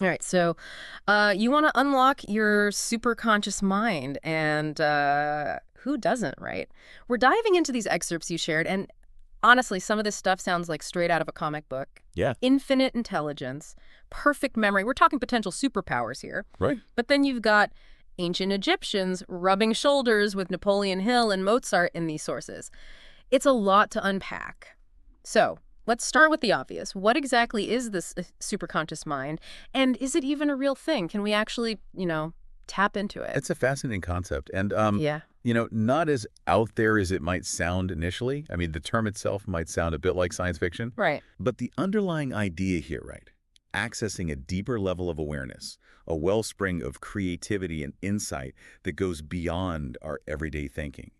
All right, so you want to unlock your superconscious mind, and who doesn't, right? We're diving into these excerpts you shared, and honestly, some of this stuff sounds like straight out of a comic book. Yeah, Infinite intelligence, perfect memory. We're talking potential superpowers here. right. But then you've got ancient Egyptians rubbing shoulders with Napoleon Hill and Mozart in these sources. It's a lot to unpack. So let's start with the obvious. What exactly is this superconscious mind? And is it even a real thing? Can we actually, tap into it? It's a fascinating concept. And, Yeah. not as out there as it might sound initially. I mean, the term itself might sound a bit like science fiction. Right. But the underlying idea here, right? Accessing a deeper level of awareness, a wellspring of creativity and insight that goes beyond our everyday thinking.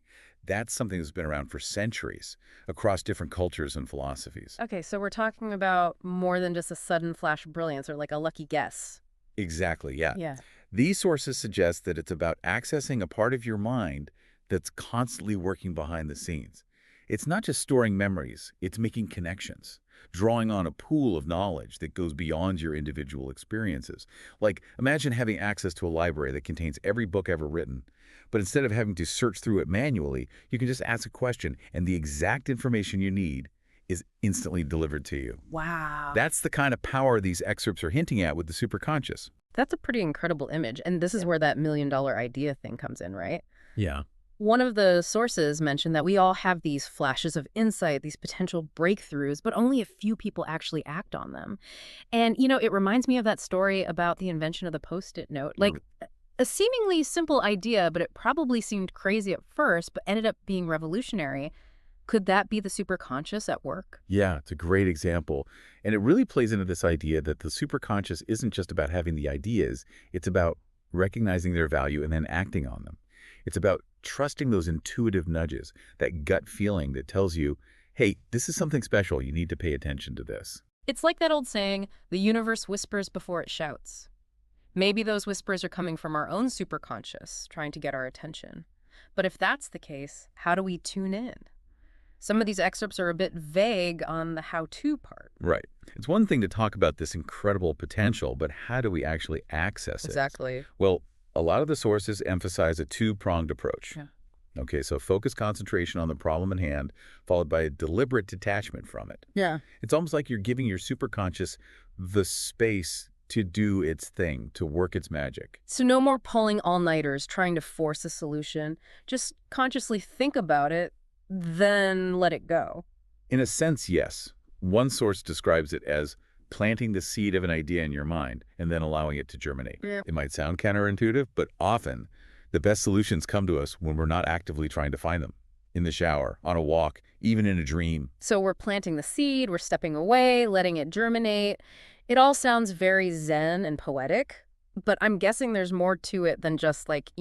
That's something that's been around for centuries across different cultures and philosophies. Okay, so we're talking about more than just a sudden flash of brilliance or like a lucky guess. Exactly, yeah. Yeah. These sources suggest that it's about accessing a part of your mind that's constantly working behind the scenes. It's not just storing memories, it's making connections, drawing on a pool of knowledge that goes beyond your individual experiences. Like, imagine having access to a library that contains every book ever written, but instead of having to search through it manually, you can just ask a question and the exact information you need is instantly delivered to you. Wow. That's the kind of power these excerpts are hinting at with the superconscious. That's a pretty incredible image. And this is where that $1 million idea thing comes in, right? Yeah. One of the sources mentioned that we all have these flashes of insight, these potential breakthroughs, but only a few people actually act on them. And, it reminds me of that story about the invention of the Post-it note. Like, a seemingly simple idea, but it probably seemed crazy at first, but ended up being revolutionary. Could that be the superconscious at work? Yeah, it's a great example. And it really plays into this idea that the superconscious isn't just about having the ideas, it's about recognizing their value and then acting on them. It's about trusting those intuitive nudges, that gut feeling that tells you, hey, this is something special. You need to pay attention to this. It's like that old saying, the universe whispers before it shouts. Maybe those whispers are coming from our own superconscious, trying to get our attention. But if that's the case, how do we tune in? Some of these excerpts are a bit vague on the how-to part. Right. It's one thing to talk about this incredible potential, but how do we actually access it? Exactly. Well, a lot of the sources emphasize a two-pronged approach. Yeah. Okay, so focus concentration on the problem in hand, followed by a deliberate detachment from it. Yeah. It's almost like you're giving your superconscious the space to do its thing, to work its magic. So no more pulling all-nighters, trying to force a solution. Just consciously think about it, then let it go. In a sense, yes. One source describes it as planting the seed of an idea in your mind and then allowing it to germinate. Yeah. It might sound counterintuitive, but often the best solutions come to us when we're not actively trying to find them. In the shower, on a walk, even in a dream. So we're planting the seed, we're stepping away, letting it germinate. It all sounds very zen and poetic, but I'm guessing there's more to it than just like,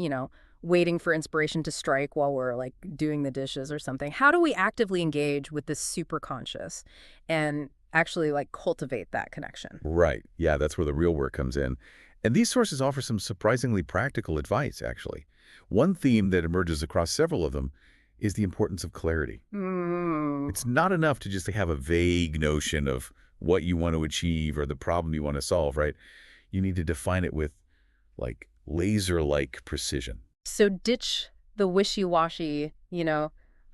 waiting for inspiration to strike while we're like doing the dishes or something. How do we actively engage with this super conscious and actually like cultivate that connection? Right. Yeah, that's where the real work comes in. And these sources offer some surprisingly practical advice, actually. One theme that emerges across several of them is the importance of clarity. Mm. It's not enough to just have a vague notion of what you want to achieve or the problem you want to solve, right? You need to define it with, like, laser-like precision. So ditch the wishy-washy,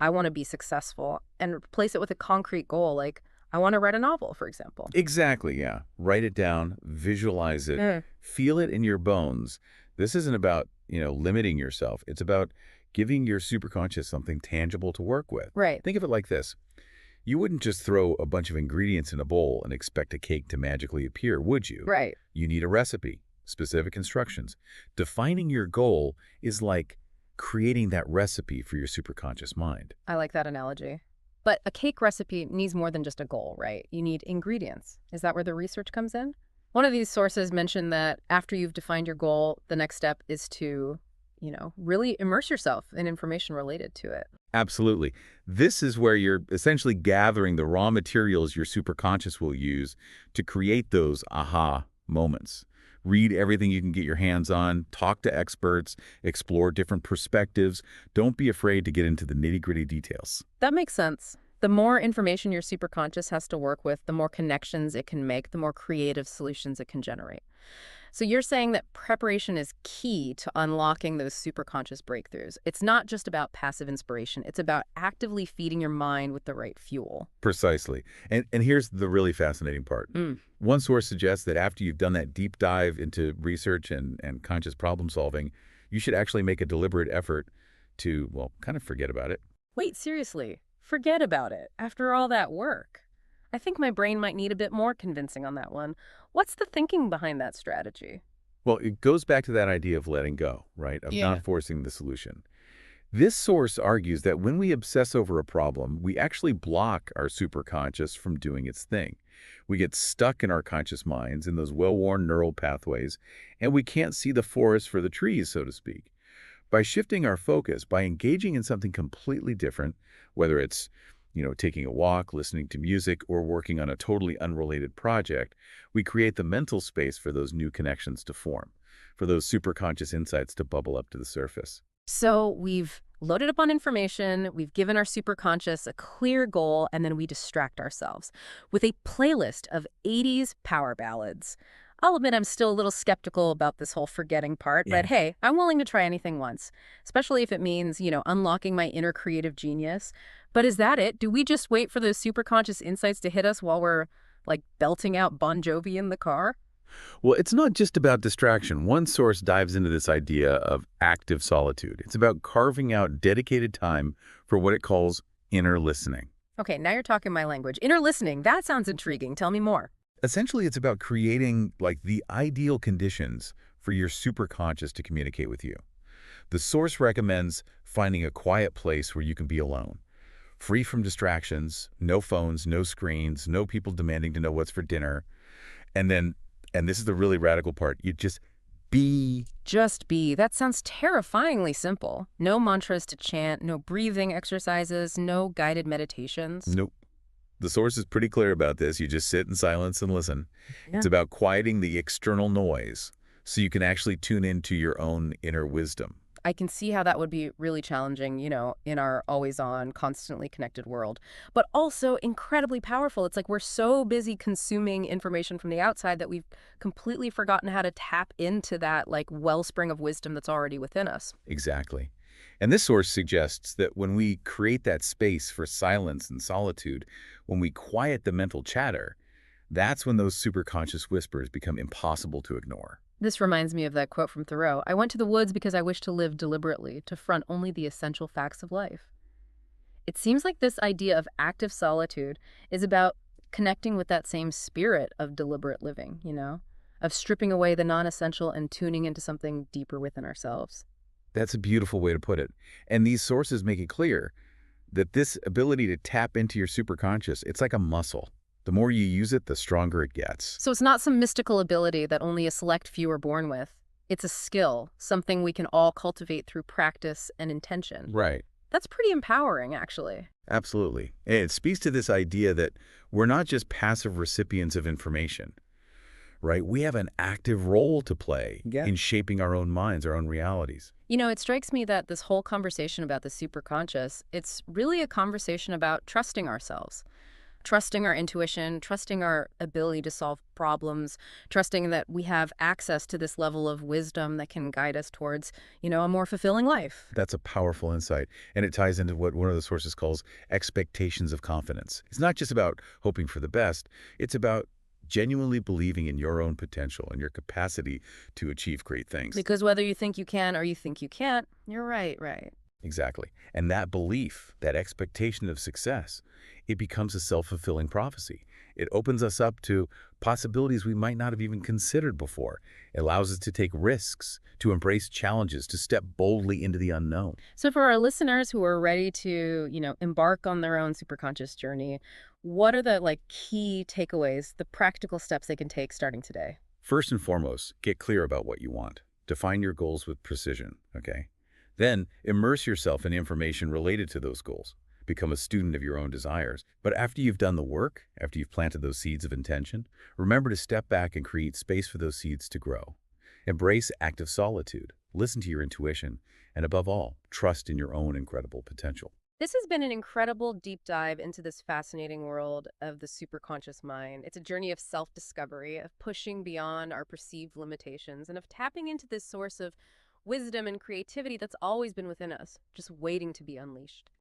I want to be successful, and replace it with a concrete goal, like I want to write a novel, for example. Exactly, yeah. Write it down, visualize it, feel it in your bones. This isn't about, limiting yourself. It's about giving your superconscious something tangible to work with. Right. Think of it like this. You wouldn't just throw a bunch of ingredients in a bowl and expect a cake to magically appear, would you? Right. You need a recipe, specific instructions. Defining your goal is like creating that recipe for your superconscious mind. I like that analogy. But a cake recipe needs more than just a goal, right? You need ingredients. Is that where the research comes in? One of these sources mentioned that after you've defined your goal, the next step is to, really immerse yourself in information related to it. Absolutely. This is where you're essentially gathering the raw materials your superconscious will use to create those aha moments. Read everything you can get your hands on, talk to experts, explore different perspectives. Don't be afraid to get into the nitty-gritty details. That makes sense. The more information your superconscious has to work with, the more connections it can make, the more creative solutions it can generate. So you're saying that preparation is key to unlocking those superconscious breakthroughs. It's not just about passive inspiration, it's about actively feeding your mind with the right fuel. Precisely. And here's the really fascinating part. Mm. One source suggests that after you've done that deep dive into research and conscious problem solving, you should actually make a deliberate effort to, well, kind of forget about it. Wait, seriously, forget about it after all that work. I think my brain might need a bit more convincing on that one. What's the thinking behind that strategy? Well, it goes back to that idea of letting go, right? Of Yeah. not forcing the solution. This source argues that when we obsess over a problem, we actually block our superconscious from doing its thing. We get stuck in our conscious minds in those well-worn neural pathways, and we can't see the forest for the trees, so to speak. By shifting our focus, by engaging in something completely different, whether it's, taking a walk, listening to music, or working on a totally unrelated project, we create the mental space for those new connections to form, for those superconscious insights to bubble up to the surface. So we've loaded up on information, we've given our superconscious a clear goal, and then we distract ourselves with a playlist of 80s power ballads. I'll admit I'm still a little skeptical about this whole forgetting part, but Yeah. hey, I'm willing to try anything once, especially if it means, unlocking my inner creative genius. But is that it? Do we just wait for those superconscious insights to hit us while we're like belting out Bon Jovi in the car? Well, it's not just about distraction. One source dives into this idea of active solitude. It's about carving out dedicated time for what it calls inner listening. Okay, now you're talking my language. Inner listening, that sounds intriguing. Tell me more. Essentially, it's about creating like the ideal conditions for your superconscious to communicate with you. The source recommends finding a quiet place where you can be alone, free from distractions, no phones, no screens, no people demanding to know what's for dinner. And then, and this is the really radical part, you just be. Just be. That sounds terrifyingly simple. No mantras to chant, no breathing exercises, no guided meditations. Nope. The source is pretty clear about this. You just sit in silence and listen. Yeah. It's about quieting the external noise so you can actually tune into your own inner wisdom. I can see how that would be really challenging, in our always on, constantly connected world, but also incredibly powerful. It's like we're so busy consuming information from the outside that we've completely forgotten how to tap into that like wellspring of wisdom that's already within us. Exactly. And this source suggests that when we create that space for silence and solitude, when we quiet the mental chatter, that's when those superconscious whispers become impossible to ignore. This reminds me of that quote from Thoreau. I went to the woods because I wished to live deliberately, to front only the essential facts of life. It seems like this idea of active solitude is about connecting with that same spirit of deliberate living, of stripping away the non-essential and tuning into something deeper within ourselves. That's a beautiful way to put it. And these sources make it clear that this ability to tap into your superconscious, it's like a muscle. The more you use it, the stronger it gets. So it's not some mystical ability that only a select few are born with. It's a skill, something we can all cultivate through practice and intention. Right. That's pretty empowering, actually. Absolutely. And it speaks to this idea that we're not just passive recipients of information, right? We have an active role to play in shaping our own minds, our own realities. It strikes me that this whole conversation about the superconscious, it's really a conversation about trusting ourselves. Trusting our intuition, trusting our ability to solve problems, trusting that we have access to this level of wisdom that can guide us towards, a more fulfilling life. That's a powerful insight. And it ties into what one of the sources calls expectations of confidence. It's not just about hoping for the best. It's about genuinely believing in your own potential and your capacity to achieve great things. Because whether you think you can or you think you can't, you're right. Exactly. And that belief, that expectation of success, it becomes a self-fulfilling prophecy. It opens us up to possibilities we might not have even considered before. It allows us to take risks, to embrace challenges, to step boldly into the unknown. So for our listeners who are ready to, embark on their own superconscious journey, what are the key takeaways, the practical steps they can take starting today? First and foremost, get clear about what you want. Define your goals with precision, okay? Then immerse yourself in information related to those goals. Become a student of your own desires. But after you've done the work, after you've planted those seeds of intention, remember to step back and create space for those seeds to grow. Embrace active solitude. Listen to your intuition. And above all, trust in your own incredible potential. This has been an incredible deep dive into this fascinating world of the superconscious mind. It's a journey of self discovery, of pushing beyond our perceived limitations, and of tapping into this source of wisdom and creativity that's always been within us, just waiting to be unleashed.